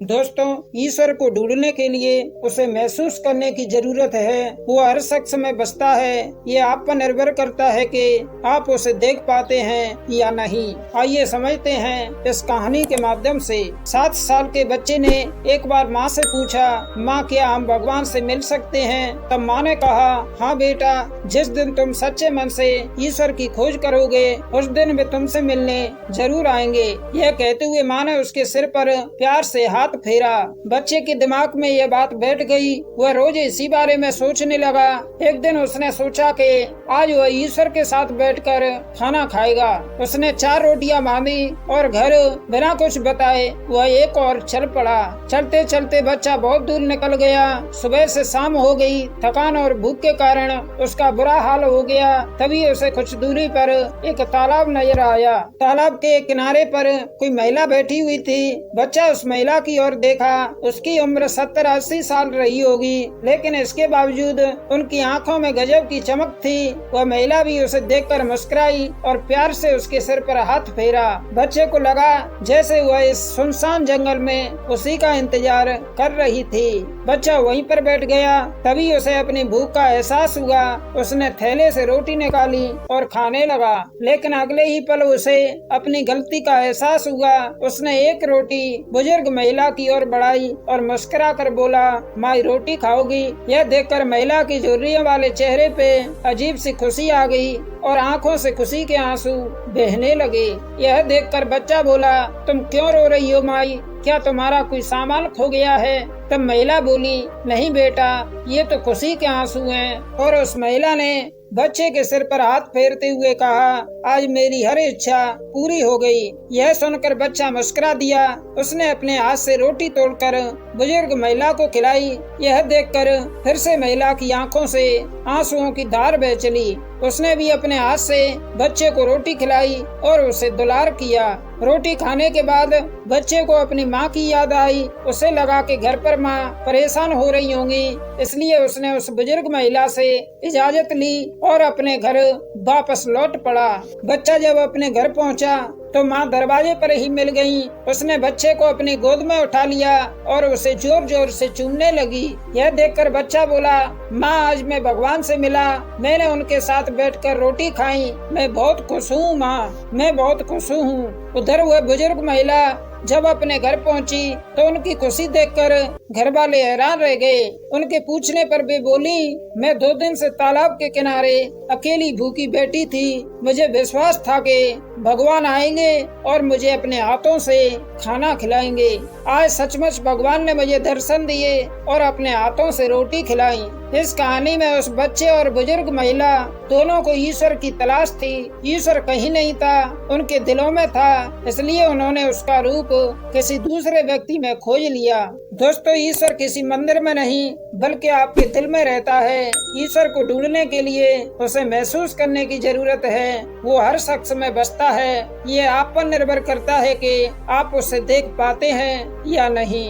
दोस्तों, ईश्वर को ढूंढने के लिए उसे महसूस करने की जरूरत है। वो हर शख्स में बसता है। ये आप पर निर्भर करता है कि आप उसे देख पाते हैं या नहीं। आइए समझते हैं इस कहानी के माध्यम से। 7 साल के बच्चे ने एक बार माँ से पूछा, माँ क्या हम भगवान से मिल सकते हैं? तब माँ ने कहा, हाँ बेटा, जिस दिन तुम सच्चे मन से ईश्वर की खोज करोगे उस दिन वे तुमसे मिलने जरूर आएंगे। यह कहते हुए माँ ने उसके सिर पर प्यार से हाथ फेरा। बच्चे के दिमाग में यह बात बैठ गई। वह रोज इसी बारे में सोचने लगा। एक दिन उसने सोचा कि आज वह ईश्वर के साथ बैठकर खाना खाएगा। उसने 4 रोटियां बांधी और घर बिना कुछ बताए वह एक और चल पड़ा। चलते चलते बच्चा बहुत दूर निकल गया। सुबह से शाम हो गई। थकान और भूख के कारण उसका बुरा हाल हो गया। तभी उसे कुछ दूरी पर एक तालाब नजर आया। तालाब के किनारे पर कोई महिला बैठी हुई थी। बच्चा उस महिला की ओर देखा। उसकी उम्र 70-80 साल रही होगी, लेकिन इसके बावजूद उनकी आंखों में गजब की चमक थी। वह महिला भी उसे देखकर मुस्कुराई और प्यार से उसके सिर पर हाथ फेरा। बच्चे को लगा जैसे वह इस सुनसान जंगल में उसी का इंतजार कर रही थी। बच्चा वहीं पर बैठ गया। तभी उसे अपनी भूख का एहसास हुआ। उसने थैले से रोटी निकाली और खाने लगा, लेकिन अगले ही पल उसे अपनी गलती का एहसास हुआ। उसने एक रोटी बुजुर्ग महिला की ओर बढ़ाई और मुस्कुरा कर बोला, माँ रोटी खाओगी? यह देखकर महिला की झुर्रियों वाले चेहरे पे अजीब सी खुशी आ गई और आंखों से खुशी के आंसू बहने लगे। यह देखकर बच्चा बोला, तुम क्यों रो रही हो माई? क्या तुम्हारा कोई सामान खो गया है? तब महिला बोली, नहीं बेटा, ये तो खुशी के आंसू हैं। और उस महिला ने बच्चे के सिर पर हाथ फेरते हुए कहा, आज मेरी हर इच्छा पूरी हो गई। यह सुनकर बच्चा मुस्कुरा दिया। उसने अपने हाथ से रोटी तोड़कर बुजुर्ग महिला को खिलाई। यह देखकर फिर से महिला की आंखों से आंसुओं की धार बह चली। उसने भी अपने हाथ से बच्चे को रोटी खिलाई और उसे दुलार किया। रोटी खाने के बाद बच्चे को अपनी माँ की याद आई। उसे लगा कि घर पर माँ परेशान हो रही होंगी, इसलिए उसने उस बुजुर्ग महिला से इजाजत ली और अपने घर वापस लौट पड़ा। बच्चा जब अपने घर पहुंचा तो माँ दरवाजे पर ही मिल गई। उसने बच्चे को अपनी गोद में उठा लिया और उसे जोर जोर से चूमने लगी। यह देखकर बच्चा बोला, माँ आज मैं भगवान से मिला। मैंने उनके साथ बैठकर रोटी खाई। मैं बहुत खुश हूँ माँ, मैं बहुत खुश हूँ। उधर वह बुजुर्ग महिला जब अपने घर पहुंची तो उनकी खुशी देखकर घर वाले हैरान रह गए। उनके पूछने पर वे बोली, मैं 2 दिन से तालाब के किनारे अकेली भूखी बैठी थी। मुझे विश्वास था कि भगवान आएंगे और मुझे अपने हाथों से खाना खिलाएंगे। आज सचमुच भगवान ने मुझे दर्शन दिए और अपने हाथों से रोटी खिलाई। इस कहानी में उस बच्चे और बुजुर्ग महिला दोनों को ईश्वर की तलाश थी। ईश्वर कहीं नहीं था, उनके दिलों में था, इसलिए उन्होंने उसका रूप किसी दूसरे व्यक्ति में खोज लिया। दोस्तों, ईश्वर किसी मंदिर में नहीं बल्कि आपके दिल में रहता है। ईश्वर को ढूंढने के लिए उसे महसूस करने की जरूरत है। वो हर शख्स में बसता है। ये आप पर निर्भर करता है कि आप उसे देख पाते हैं या नहीं।